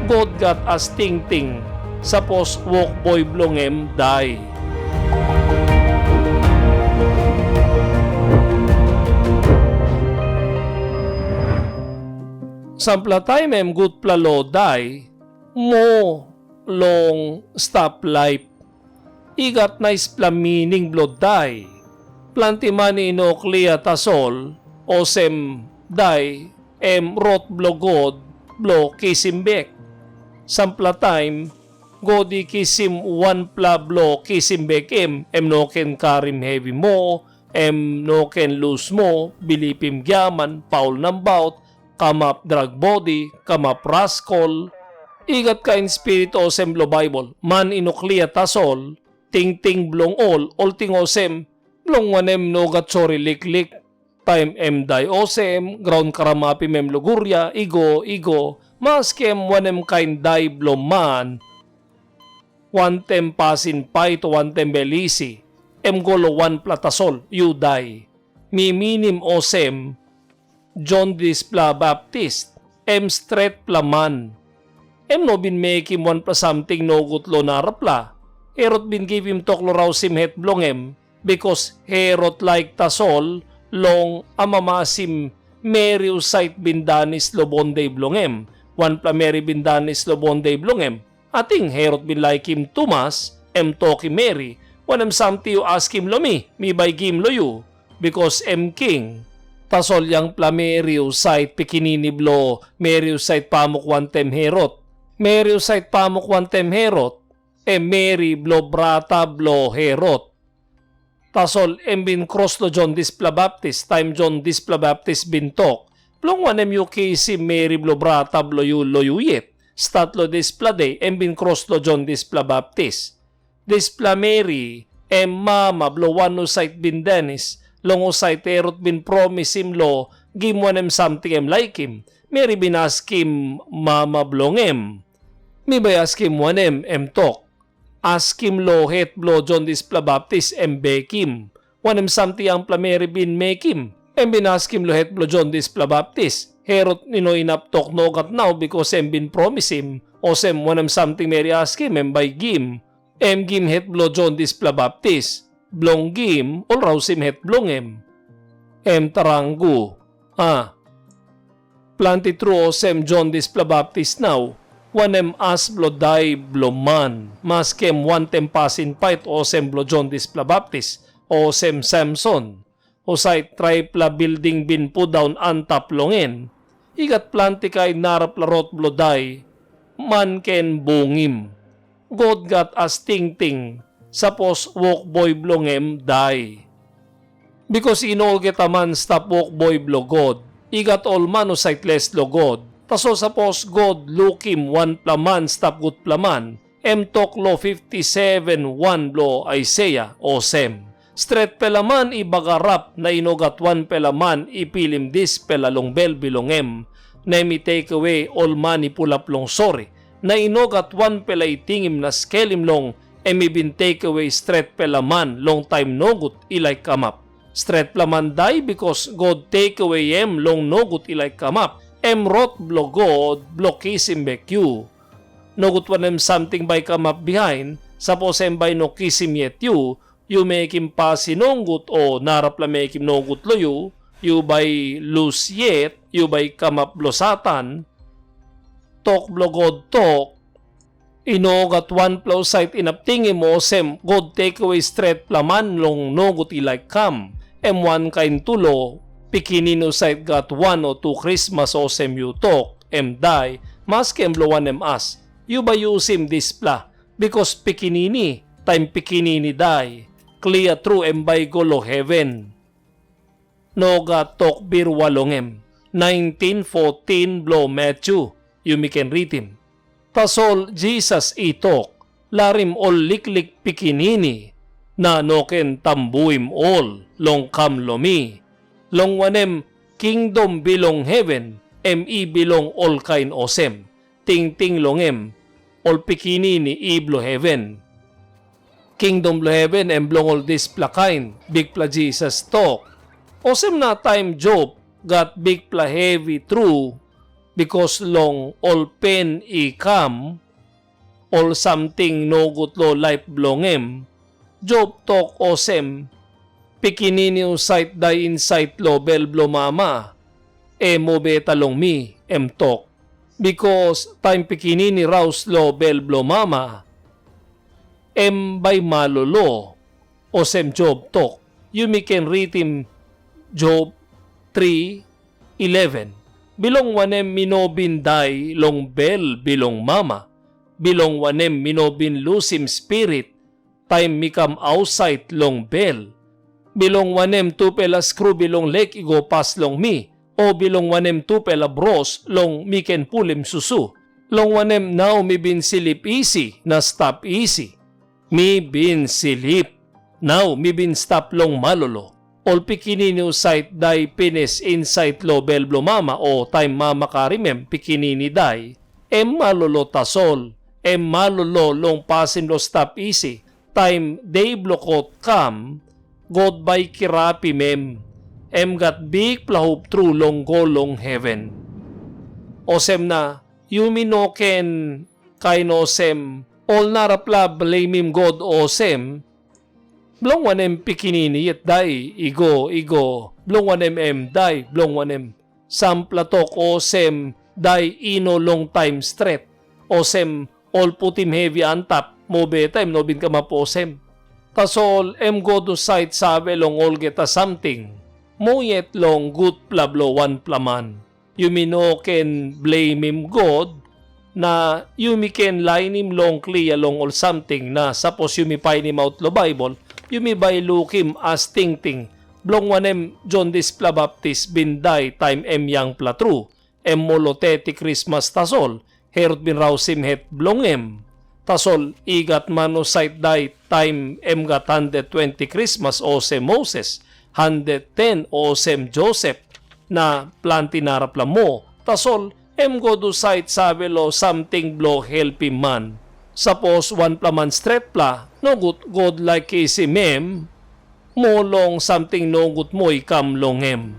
God got as ting sapos walk boy blongem die. Sampla time good plalo die, mo long stop life. Igat nice meaning blood die. Plantimani inoklia tasol, osem die, rot blogod, blo kisimbek. Sampla time, godi kisim one pla blo kisimbek noken karim heavy mo, noken lose mo, bilipim gyaman, paul nambaut, kamap drug body, kamap raskol, igat ka in spirit osem blo Bible, man inuklia tasol, ting blong all ting osem, blong wanem nogat sorry liklik, time die osem, ground karamapi mem lugurya, igo, maskem wanem kain die blom man, one tem pasin pay to one tem belisi, golo one platasol, you die, minim osem, John Displa Baptist, straight plaman. No bin make him one plus something no gutlo narapla. Herot bin give him toklo raw sim het blongem because herot like tasol long amamasim Merius site bindanis lobonde blongem. One pla Mary bindanis lobonde blongem. Ating herot bin like him Tumas, toki Mary. When something you ask him lomi, mi by him loyu because king. Tasol yang Merius site pikininiblo, Merius site pamuk wantem herot. Merius site pamuk wantem herot, Mary blo brata blo herot. Tasol bin cross lo John Displa Baptist, time John Displa Baptist bintok. Plong wanem yu si Mary blo brata blo yu lo yuyit. Statlo Displa day, bin cross lo John Displa Baptist. Displa Mary, mama blo wano site bin Dennis, longo site erot bin promise him lo, gim wanem something like him. Mary bin ask him mama blongem. Mi bay ask him wanem tok. Ask him lo het blo John Displa Baptist bekim. Wanem something ang Mary bin make him. Bin ask him lo het blo John Displa Baptist. Herot nino inaptok no kat now because bin promise him. O sem wanem something Mary ask him by gim. Gim het blo John Displa Baptist. Blong gim, ol raw sim het blongem. Taranggu. Planti true sem John Displa Baptist now. Wanem as blo dai bloman. Maskem one tempasin pait o sem blo John Displa Baptist. O sem Samson. O site tripla building bin po down antap longen. Igat planti kay narap larot blo dai. Man ken bungim. God got as ting sapos walk boy blongem die. Because inol kita man stop walk boy blogod, igat all man o sightless logod, taso sapos God look him one plaman stop good plaman, tok lo 57 one blo Isaiah o sem. Straight pelaman ibagarap na inogat one pelaman ipilim dis pelalong bel bilongem, na mi take away all man ipulaplong sorry, na inogat one pela itingim na skelim long, bin take away straight pelaman long time no good ilay kamap. Straight pelaman die because God take away long no good ilay kamap. Rot blo God blokisim bekyu. No good wanem something by kamap behind. Suppose by no kisim yet you make him pasinonggut o narap la make him no good lo you by lose yet, you by kamap blo satan. Talk blo God talk. Inogat one plow site inaptingi mo sem God take away straight plaman long nogut ilike kam. One kain tulo pikinino site got one o two Christmas o sem you talk die maskem blowan as. You ba yusim displa because pikinini time pikinini die. Clear true by golo heaven. Noga talk bir walongem. 1914 blow Matthew. You can read him. Tasol Jesus itok, larim ol liklik pikinini, na noken tambuim ol, long kam lomi. Long wanem, kingdom bilong heaven, bilong ol kain osem. Ting longem, ol pikinini iblo heaven. Kingdom lo heaven, blong ol displakain, big pla Jesus talk. Osem na time Job, got big pla heavy true, because long all pen ikam, all something no good lo life blongem, job talk osem, pikinini sight die insight lo bel blomama, mo beta long mi, talk. Because time pikinini raus lo bel blomama, by malolo, osem job talk. You can read him Job 3:11. Bilong wanem minobin day long bel bilong mama. Bilong wanem minobin lusim spirit. Time mikam outside long bel. Bilong wanem tupela screw bilong lek igo pas long mi. O bilong wanem tupela bros long miken pulim susu. Long wanem now mi bin silip easy na stop easy. Mi bin silip. Now, mi bin stop long malolo. All pikinini sight day pinis insight lo belblo mama o time mama karimem pikinini day. Malolo tasol. Malolo long pasin lo stop easy. Time day blokot kam. God by kirapi mem. Got big plahup true long go long heaven. Osem na, yuminoken kainosem. All narapla blamim God osem. Blong wanem pikinini yet dai igo blong wanem dai blong wanem samplatok osem dai ino long time straight osem all putim heavy antap mo be time no bin ka maposem tasol go do site sabe long all geta something mo yet long good plablo one plaman yumino ken blame him God na yumi ken line him long clear long all something na suppose yumi pain him out lo Bible yumi bay lukim as ting-ting. Blong wanem John Displa Baptist binday time yang platru. Moloteti Christmas tasol. Herod bin rausim het blongem. Tasol igat mano site day time gat 120 Christmas osem Moses. 110 osem Joseph na plantinarap la mo. Tasol go do site sabelo something blow helping man. Suppose one plaman straight pla, no good God like si mem, mo long something no good mo ikam longem.